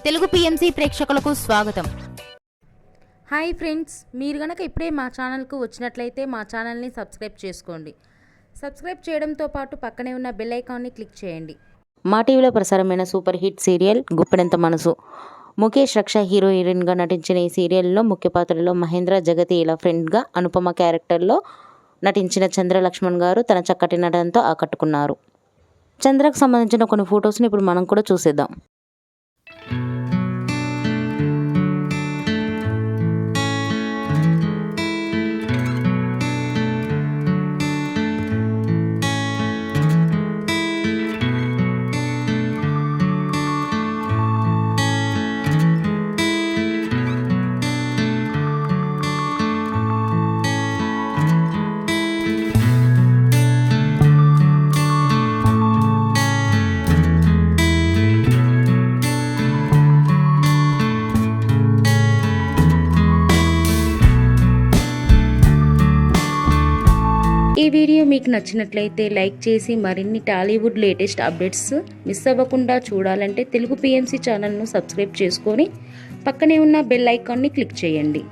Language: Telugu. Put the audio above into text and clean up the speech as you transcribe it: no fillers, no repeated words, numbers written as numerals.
తెలుగు పిఎంసి ప్రేక్షకులకు స్వాగతం. హాయ్ ఫ్రెండ్స్, మీరు గనక ఇప్పుడే మా ఛానల్కు వచ్చినట్లయితే మా ఛానల్ని సబ్స్క్రైబ్ చేసుకోండి. సబ్స్క్రైబ్ చేయడంతో పాటు పక్కనే ఉన్న బెల్ ఐకాన్ని క్లిక్ చేయండి. మా టీవీలో ప్రసారమైన సూపర్ హిట్ సీరియల్ గుప్పెడంత మనసు. ముఖేష్ రక్ష హీరో హీరోయిన్గా నటించిన ఈ సీరియల్లో ముఖ్య పాత్రలో మహేంద్ర జగతి ఇలా ఫ్రెండ్గా, అనుపమ క్యారెక్టర్లో నటించిన చంద్ర లక్ష్మణ్ గారు తన చక్కటి నటనతో ఆకట్టుకున్నారు. చంద్రకు సంబంధించిన కొన్ని ఫొటోస్ని ఇప్పుడు మనం కూడా చూసేద్దాం. ఈ వీడియో మీకు నచ్చినట్లయితే లైక్ చేసి మరిన్ని టాలీవుడ్ లేటెస్ట్ అప్డేట్స్ మిస్ అవ్వకుండా చూడాలంటే తెలుగు పిఎంసి ఛానల్ను సబ్స్క్రైబ్ చేసుకొని పక్కనే ఉన్న బెల్ ఐకాన్ని క్లిక్ చేయండి.